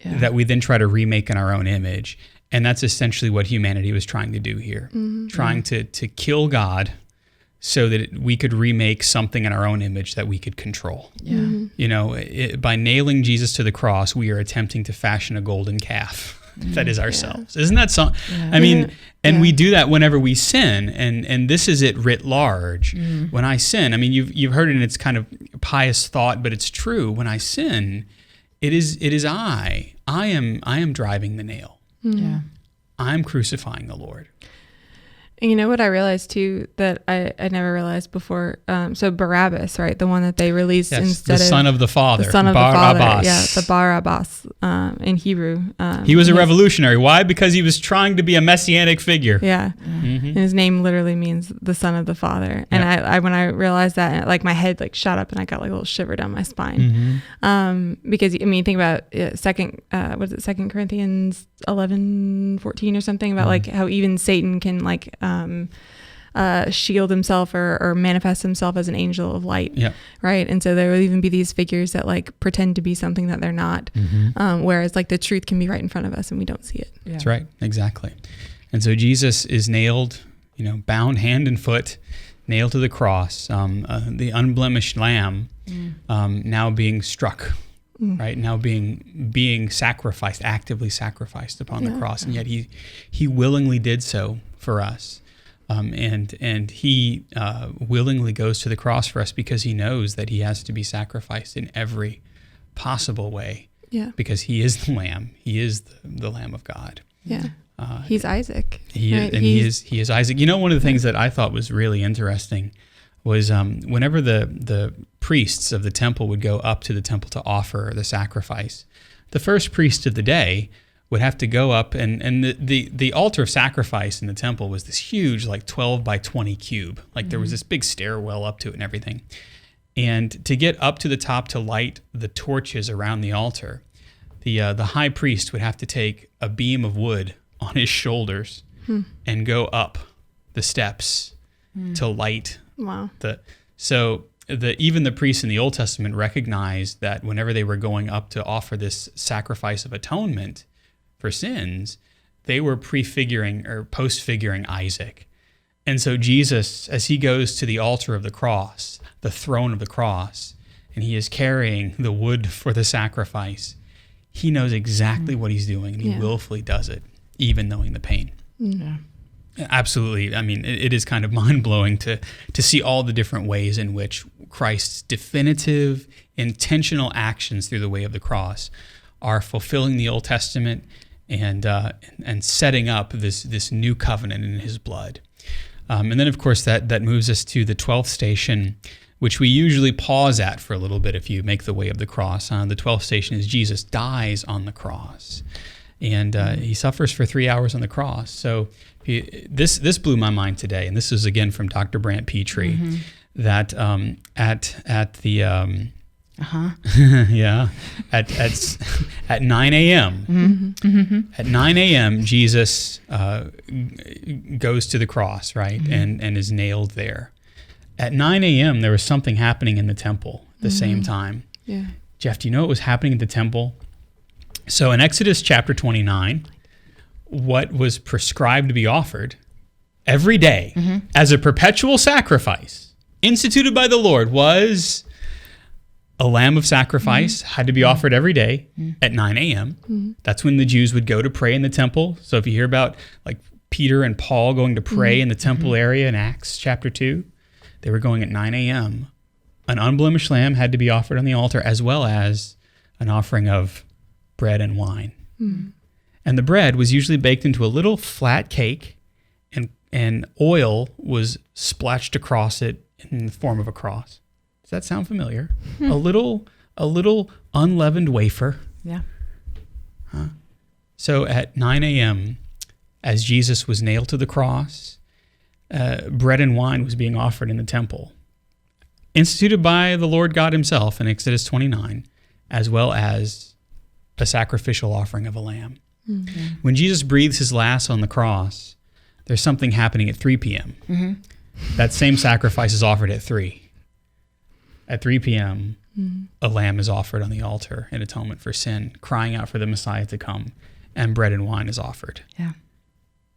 That we then try to remake in our own image. And that's essentially what humanity was trying to do here. Trying to kill God so that we could remake something in our own image that we could control. You know, by nailing Jesus to the cross, we are attempting to fashion a golden calf that is ourselves. Isn't that something? I mean, and we do that whenever we sin, and this is it writ large. When I sin, I mean, you've heard it in its kind of pious thought, but it's true. When I sin, it is I am driving the nail. I'm crucifying the Lord. And you know what I realized too that I never realized before? So Barabbas, right? The one that they released instead of the son of the father. The son of the father. Yeah, the Barabbas in Hebrew. He was a revolutionary. Why? Because he was trying to be a messianic figure. And his name literally means the son of the father. And I when I realized that, like my head like shot up and I got like a little shiver down my spine. Because I mean, think about Second Corinthians 11:14 or something about like how even Satan can like shield himself or manifest himself as an angel of light, right? And so there will even be these figures that like pretend to be something that they're not, whereas like the truth can be right in front of us and we don't see it. That's right, exactly. And so Jesus is nailed, you know, bound hand and foot, nailed to the cross, the unblemished lamb, now being struck, right? Now being sacrificed, actively sacrificed upon the cross, and yet he willingly did so for us, and he willingly goes to the cross for us because he knows that he has to be sacrificed in every possible way. Because he is the Lamb. He is the Lamb of God. He's Isaac. He is Isaac. You know, one of the things that I thought was really interesting was whenever the priests of the temple would go up to the temple to offer the sacrifice, the first priest of the day would have to go up, and the altar of sacrifice in the temple was this huge, like 12 by 20 cube. Like there was this big stairwell up to it and everything. And to get up to the top to light the torches around the altar, the high priest would have to take a beam of wood on his shoulders and go up the steps to light even the priests in the Old Testament recognized that whenever they were going up to offer this sacrifice of atonement for sins, they were prefiguring or postfiguring Isaac. And so Jesus, as he goes to the altar of the cross, the throne of the cross, and he is carrying the wood for the sacrifice, he knows exactly what he's doing, and he willfully does it, even knowing the pain. Yeah. Absolutely. I mean, it is kind of mind-blowing to see all the different ways in which Christ's definitive, intentional actions through the way of the cross are fulfilling the Old Testament and setting up this new covenant in his blood. And then, of course, that moves us to the 12th station, which we usually pause at for a little bit if you make the way of the cross. The 12th station is Jesus dies on the cross. And he suffers for 3 hours on the cross. So this blew my mind today, and this is again from Dr. Brant Petrie, that at 9 a.m. At 9 a.m. Jesus goes to the cross, right, and is nailed there. At 9 a.m. there was something happening in the temple at the same time. Yeah. Jeff, do you know what was happening at the temple? So in Exodus chapter 29, what was prescribed to be offered every day as a perpetual sacrifice instituted by the Lord was a lamb of sacrifice, had to be offered every day at 9 a.m. That's when the Jews would go to pray in the temple. So if you hear about like Peter and Paul going to pray in the temple area in Acts chapter 2, they were going at 9 a.m. An unblemished lamb had to be offered on the altar, as well as an offering of bread and wine. And the bread was usually baked into a little flat cake, and oil was splashed across it in the form of a cross. Does that sound familiar? A little unleavened wafer. Yeah. So at 9 a.m., as Jesus was nailed to the cross, bread and wine was being offered in the temple, instituted by the Lord God himself in Exodus 29, as well as a sacrificial offering of a lamb. When Jesus breathes his last on the cross, there's something happening at 3 p.m. That same sacrifice is offered at 3. At 3 p.m., a lamb is offered on the altar in atonement for sin, crying out for the Messiah to come, and bread and wine is offered. Yeah.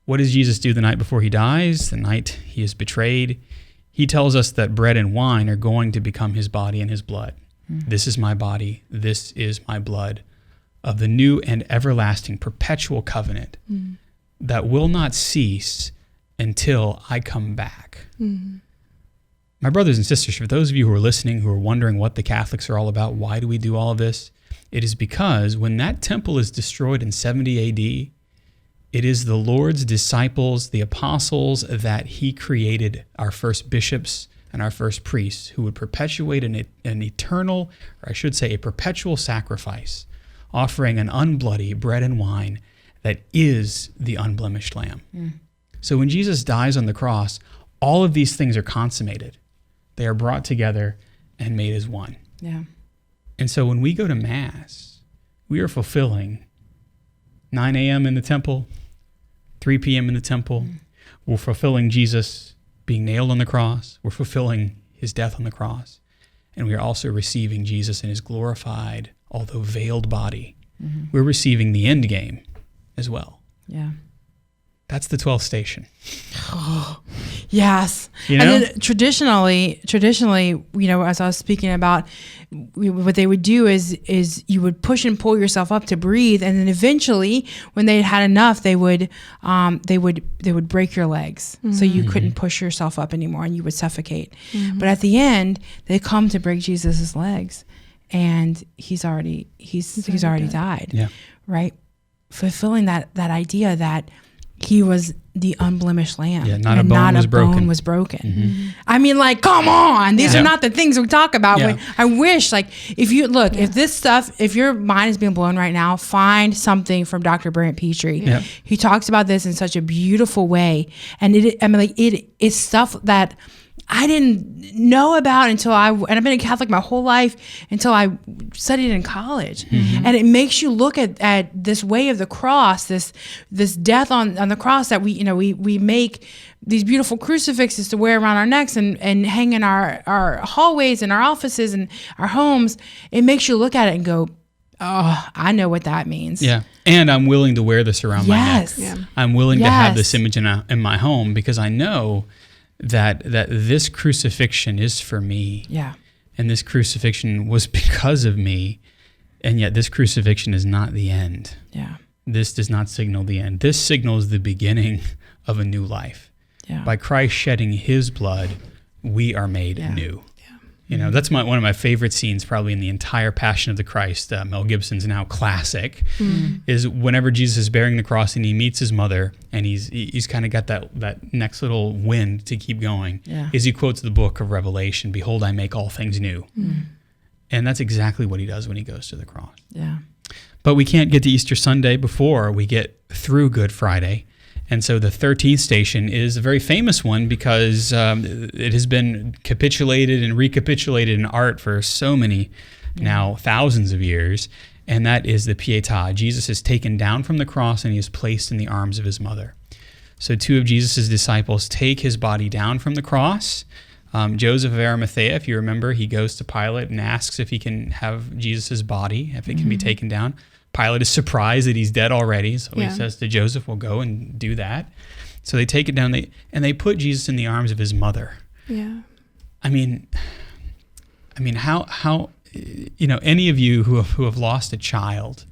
What does Jesus do the night before he dies, the night he is betrayed? He tells us that bread and wine are going to become his body and his blood. This is my body, this is my blood, of the new and everlasting perpetual covenant that will not cease until I come back. My brothers and sisters, for those of you who are listening, who are wondering what the Catholics are all about, why do we do all of this? It is because when that temple is destroyed in 70 AD, it is the Lord's disciples, the apostles, that he created, our first bishops and our first priests, who would perpetuate an eternal, or I should say a perpetual sacrifice, offering an unbloody bread and wine that is the unblemished lamb. So when Jesus dies on the cross, all of these things are consummated. They are brought together and made as one. Yeah. And so when we go to Mass, we are fulfilling 9 a.m. in the temple, 3 p.m. in the temple. We're fulfilling Jesus being nailed on the cross. We're fulfilling his death on the cross. And we are also receiving Jesus in his glorified, although veiled body. We're receiving the end game as well. Yeah. That's the 12th station. Oh, yes. You know? And then traditionally, as I was speaking about, what they would do is you would push and pull yourself up to breathe, and then eventually, when they had enough, they would break your legs, so you couldn't push yourself up anymore, and you would suffocate. But at the end, they come to break Jesus's legs, and he's already died. Yeah. Right, fulfilling that idea that he was the unblemished lamb. Yeah, not a bone was broken. Mm-hmm. I mean, like, come on. These are not the things we talk about. Yeah. But I wish, like, if you look, if this stuff, if your mind is being blown right now, find something from Dr. Brent Petrie. Yeah. He talks about this in such a beautiful way. And it's stuff that I didn't know about and I've been a Catholic my whole life until I studied in college. Mm-hmm. And it makes you look at this way of the cross, this death on the cross that we make these beautiful crucifixes to wear around our necks and hang in our hallways and our offices and our homes. It makes you look at it and go, oh, I know what that means. Yeah. And I'm willing to wear this around my neck. Yeah. I'm willing to have this image in my home because I know that this crucifixion is for me. Yeah. And this crucifixion was because of me. And yet this crucifixion is not the end. Yeah. This does not signal the end. This signals the beginning of a new life. Yeah. By Christ shedding his blood, we are made new. You know, that's one of my favorite scenes probably in the entire Passion of the Christ, Mel Gibson's now classic, is whenever Jesus is bearing the cross and he meets his mother and he's kind of got that next little wind to keep going, is he quotes the book of Revelation, "Behold, I make all things new." And that's exactly what he does when he goes to the cross. Yeah. But we can't get to Easter Sunday before we get through Good Friday. And so the 13th station is a very famous one because it has been capitulated and recapitulated in art for so many, now thousands of years, and that is the Pietà. Jesus is taken down from the cross and he is placed in the arms of his mother. So two of Jesus' disciples take his body down from the cross. Joseph of Arimathea, if you remember, he goes to Pilate and asks if he can have Jesus' body, if it can be taken down. Pilate is surprised that he's dead already, so he says to Joseph, "We'll go and do that." So they take it down, and they put Jesus in the arms of his mother. Yeah. I mean, how any of you who have lost a child,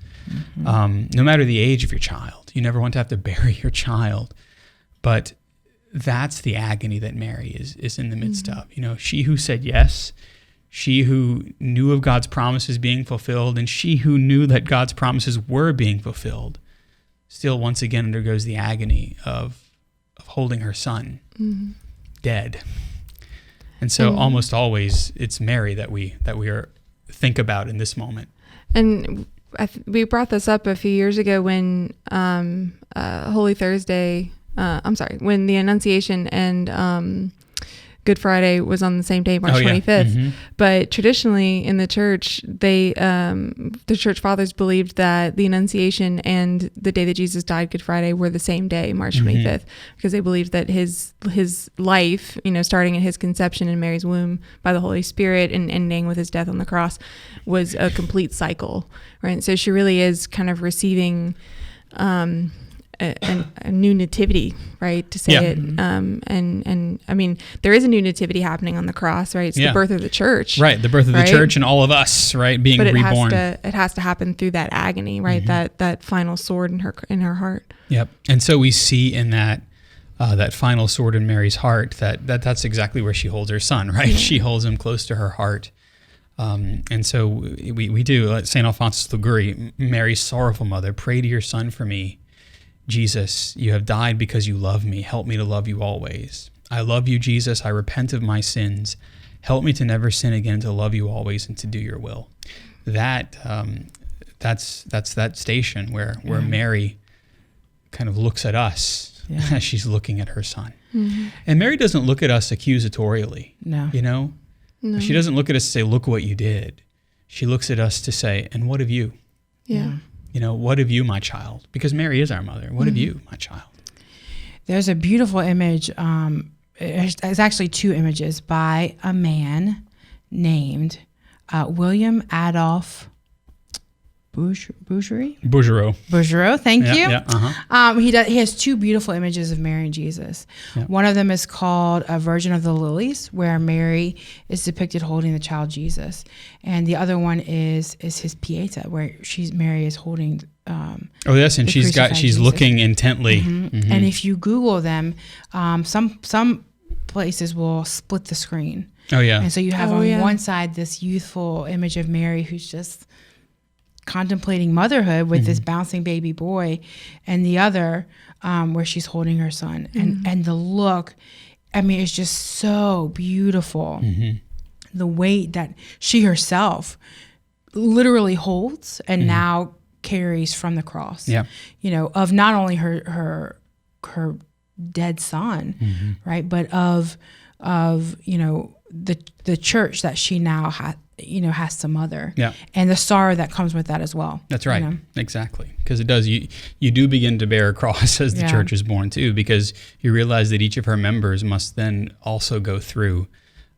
no matter the age of your child, you never want to have to bury your child, but that's the agony that Mary is in the midst of. You know, she who said yes. She who knew of God's promises being fulfilled, and she who knew that God's promises were being fulfilled, still once again undergoes the agony of holding her son dead. And so almost always it's Mary that we think about in this moment. And we brought this up a few years ago when Holy Thursday, when the Annunciation and Good Friday was on the same day, March 25th. But traditionally in the church, the church fathers believed that the Annunciation and the day that Jesus died, Good Friday, were the same day, March 25th, because they believed that his life, starting at his conception in Mary's womb by the Holy Spirit and ending with his death on the cross, was a complete cycle, right? So she really is kind of receiving a new nativity, right, to say it. And I mean, there is a new nativity happening on the cross, right? It's the birth of the church. Right, the birth of the church and all of us, right, being reborn. It has to happen through that agony, right? That final sword in her heart. Yep. And so we see in that final sword in Mary's heart that's exactly where she holds her son, right? Yeah. She holds him close to her heart. And so we do, St. Alphonsus Liguori, Mary's sorrowful mother, pray to your son for me. Jesus, you have died because you love me. Help me to love you always. I love you, Jesus. I repent of my sins. Help me to never sin again, to love you always, and to do your will. That's that station where Mary kind of looks at us as she's looking at her son. And Mary doesn't look at us accusatorially. No. No. She doesn't look at us and say, look what you did. She looks at us to say, and what of you? Yeah. What of you, my child? Because Mary is our mother. What of you, my child? There's a beautiful image. It's actually two images by a man named William Adolphe Bouguereau. Thank you. Yeah, he has two beautiful images of Mary and Jesus. Yep. One of them is called A Virgin of the Lilies, where Mary is depicted holding the child Jesus, and the other one is his Pietà, where Mary is holding. And she's looking intently. And if you Google them, some places will split the screen. Oh yeah. And so you have on one side this youthful image of Mary who's just contemplating motherhood with this bouncing baby boy, and the other where she's holding her son, and the look, I mean, it's just so beautiful. The weight that she herself literally holds and now carries from the cross, of not only her dead son, right, but of the church that she now has to mother, and the sorrow that comes with that as well. That's right, exactly, because it does. You do begin to bear a cross as the church is born too, because you realize that each of her members must then also go through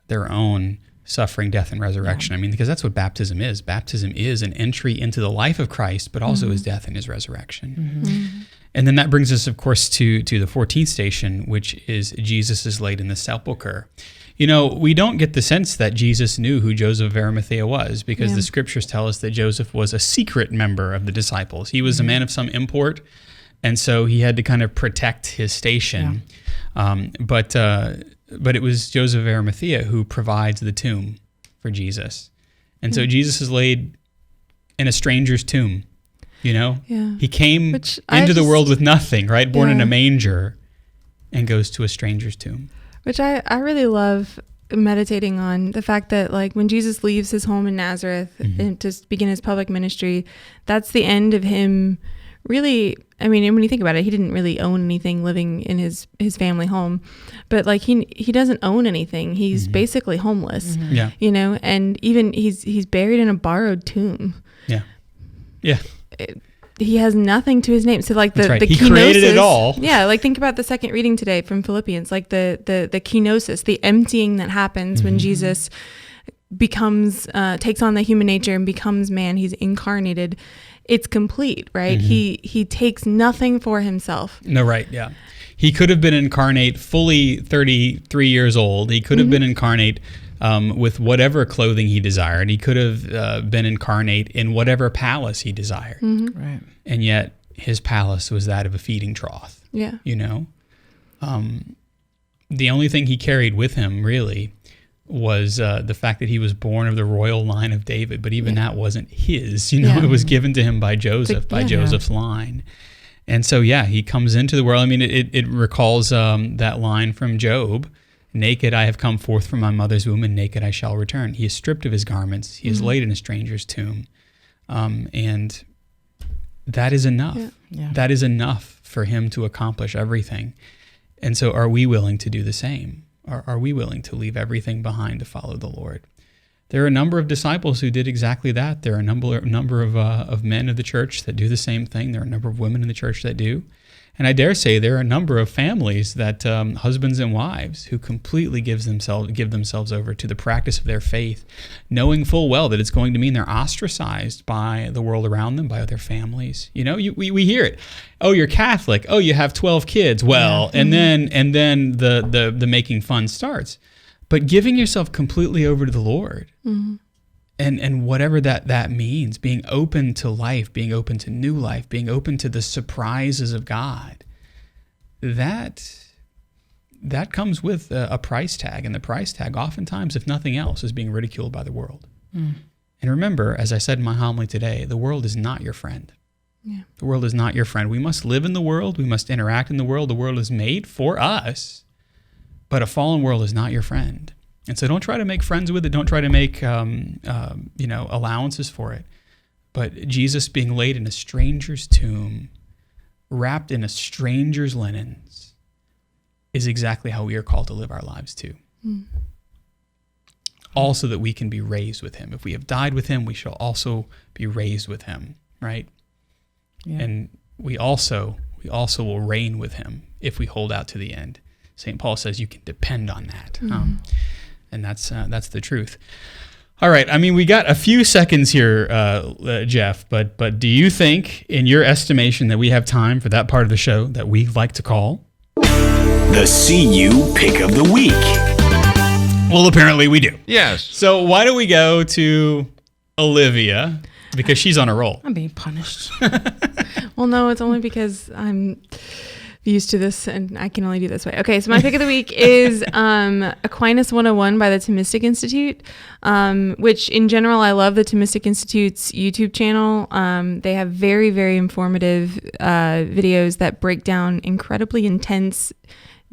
their own suffering, death, and resurrection. I mean, because that's what baptism is. Baptism is an entry into the life of Christ, but also his death and his resurrection. And then that brings us, of course, to the 14th station, which is Jesus is laid in the sepulchre. We don't get the sense that Jesus knew who Joseph of Arimathea was, because the scriptures tell us that Joseph was a secret member of the disciples. He was a man of some import, and so he had to kind of protect his station. But it was Joseph of Arimathea who provides the tomb for Jesus. And so Jesus is laid in a stranger's tomb, He came into the world with nothing, right? Born in a manger, and goes to a stranger's tomb. Which I really love meditating on the fact that, like, when Jesus leaves his home in Nazareth and to begin his public ministry, that's the end of him really. I mean, when you think about it, he didn't really own anything living in his family home, but like he doesn't own anything. He's basically homeless, and even he's buried in a borrowed tomb. He has nothing to his name. So like the he kenosis, created it all. Yeah, like think about the second reading today from Philippians, like the kenosis, the emptying that happens when Jesus becomes takes on the human nature and becomes man. He's incarnated. It's complete, right? He takes nothing for himself. No, right, yeah. He could have been incarnate fully 33 years old. He could have been incarnate with whatever clothing he desired. He could have been incarnate in whatever palace he desired. Right. And yet his palace was that of a feeding trough. Yeah. The only thing he carried with him really was the fact that he was born of the royal line of David, but even that wasn't his. It was given to him by Joseph, Joseph's line. And so, he comes into the world. I mean, it recalls that line from Job, "Naked I have come forth from my mother's womb, and naked I shall return." He is stripped of his garments. He is laid in a stranger's tomb. And that is enough. Yeah. That is enough for him to accomplish everything. And so are we willing to do the same? Are we willing to leave everything behind to follow the Lord? There are a number of disciples who did exactly that. There are a number of men of the church that do the same thing. There are a number of women in the church that do. And I dare say there are a number of families that husbands and wives who completely give themselves over to the practice of their faith, knowing full well that it's going to mean they're ostracized by the world around them, by other families. We hear it. Oh, you're Catholic. Oh, you have 12 kids. Well, and then the making fun starts. But giving yourself completely over to the Lord, and whatever that means, being open to life, being open to new life, being open to the surprises of God, that comes with a price tag. And the price tag, oftentimes, if nothing else, is being ridiculed by the world. And remember, as I said in my homily today, the world is not your friend. Yeah. The world is not your friend. We must live in the world. We must interact in the world. The world is made for us. But a fallen world is not your friend. And so don't try to make friends with it. Don't try to make allowances for it. But Jesus being laid in a stranger's tomb, wrapped in a stranger's linens, is exactly how we are called to live our lives too. Also that we can be raised with him. If we have died with him, we shall also be raised with him, right? Yeah. And we also will reign with him if we hold out to the end. St. Paul says you can depend on that. And that's the truth. All right. I mean, we got a few seconds here, Jeff, but do you think, in your estimation, that we have time for that part of the show that we like to call the CU Pick of the Week? Well, apparently we do. Yes. So why don't we go to Olivia, because she's on a roll. I'm being punished. Well, no, it's only because used to this, and I can only do this way. Okay, so my pick of the week is Aquinas 101 by the Thomistic Institute, which in general, I love the Thomistic Institute's YouTube channel. They have very, very informative videos that break down incredibly intense,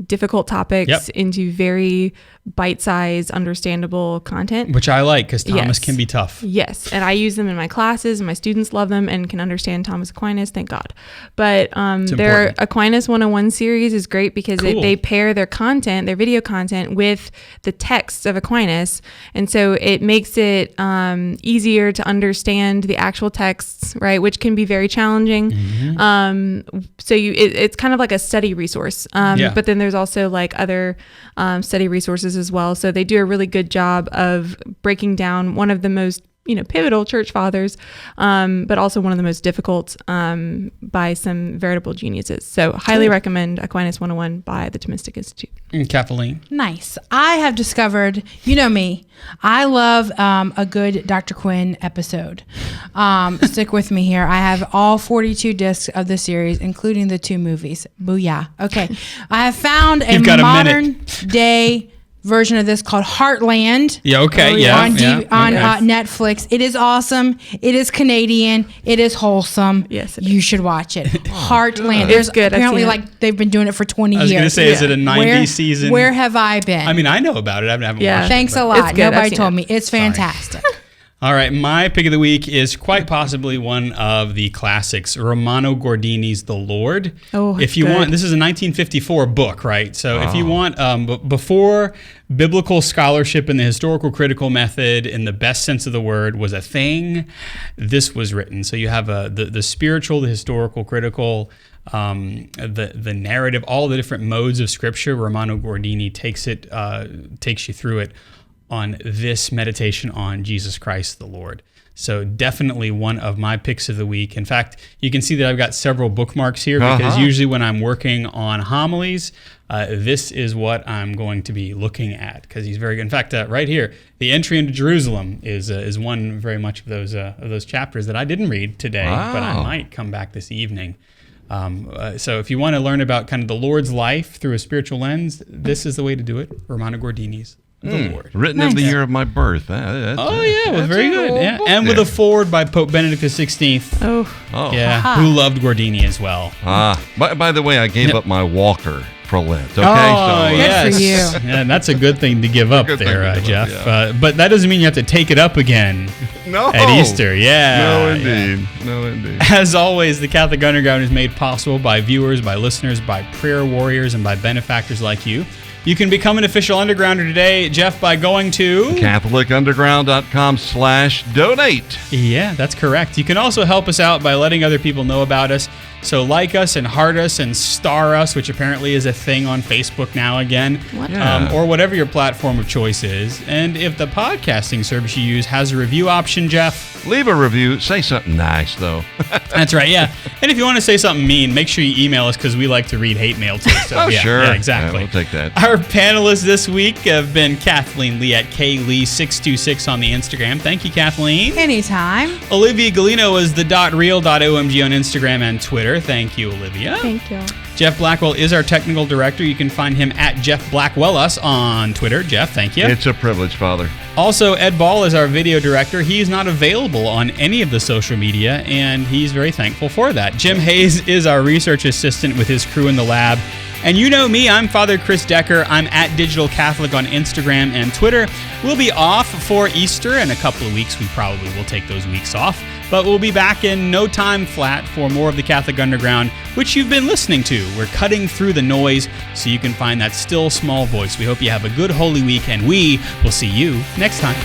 difficult topics into very bite-sized, understandable content. Which I like, because Thomas can be tough. Yes, and I use them in my classes, and my students love them and can understand Thomas Aquinas, thank God. But their Aquinas 101 series is great because they pair their content, their video content, with the texts of Aquinas. And so it makes it easier to understand the actual texts, right, which can be very challenging. Mm-hmm. So it's kind of like a study resource. But then there's also like other study resources as well. So they do a really good job of breaking down one of the most pivotal church fathers, but also one of the most difficult by some veritable geniuses. So highly recommend Aquinas 101 by the Thomistic Institute. Kathleen. Nice. I have discovered, me, I love a good Dr. Quinn episode. Stick with me here. I have all 42 discs of the series, including the 2 movies. Booyah. Okay. I have found a modern day version of this called Heartland. Yeah, okay. On Netflix. It is awesome. It is Canadian. It is wholesome. Yes, you should watch it. Heartland. It's good. Apparently, they've been doing it for 20 years. I was going to say, is it a 90s season? Where have I been? I mean, I know about it. I haven't watched it. Thanks a lot. Nobody told me. It's fantastic. All right, my pick of the week is quite possibly one of the classics, Romano Guardini's The Lord. Oh, if you want, this is a 1954 book, right? So if you want, before biblical scholarship and the historical critical method in the best sense of the word was a thing, this was written. So you have the spiritual, the historical, critical, the narrative, all the different modes of scripture. Romano Guardini takes you through it on this meditation on Jesus Christ the Lord. So definitely one of my picks of the week. In fact, you can see that I've got several bookmarks here because usually when I'm working on homilies, this is what I'm going to be looking at because he's very good. In fact, right here, the entry into Jerusalem is one very much of those chapters that I didn't read today, but I might come back this evening. So if you want to learn about kind of the Lord's life through a spiritual lens, this is the way to do it. Romano Guardini's The Lord. Written in the year of my birth. Very good. Yeah. And with a foreword by Pope Benedict XVI. Who loved Guardini as well. By the way, I gave up my walker for Lent. Okay, good for you. Yeah, that's a good thing to give up there, Jeff. But that doesn't mean you have to take it up again at Easter. Yeah. No, indeed. As always, the Catholic Underground is made possible by viewers, by listeners, by prayer warriors, and by benefactors like you. You can become an official Undergrounder today, Jeff, by going to CatholicUnderground.com/donate. Yeah, that's correct. You can also help us out by letting other people know about us. So like us and heart us and star us, which apparently is a thing on Facebook now again, or whatever your platform of choice is. And if the podcasting service you use has a review option, Jeff, leave a review. Say something nice, though. That's right, yeah. And if you want to say something mean, make sure you email us because we like to read hate mail too. So, sure. Yeah, exactly. Yeah, we'll take that. Our panelists this week have been Kathleen Lee at KLee626 on the Instagram. Thank you, Kathleen. Anytime. Olivia Galino is the .real.omg on Instagram and Twitter. Thank you, Olivia. Thank you. Jeff Blackwell is our technical director. You can find him at Jeff Blackwell us on Twitter. Jeff, thank you. It's a privilege, Father. Also, Ed Ball is our video director. He's not available on any of the social media, and he's very thankful for that. Jim Hayes is our research assistant with his crew in the lab. And you know me, I'm Father Chris Decker. I'm at Digital Catholic on Instagram and Twitter. We'll be off for Easter in a couple of weeks. We probably will take those weeks off. But we'll be back in no time flat for more of the Catholic Underground, which you've been listening to. We're cutting through the noise so you can find that still small voice. We hope you have a good Holy Week, and we will see you next time.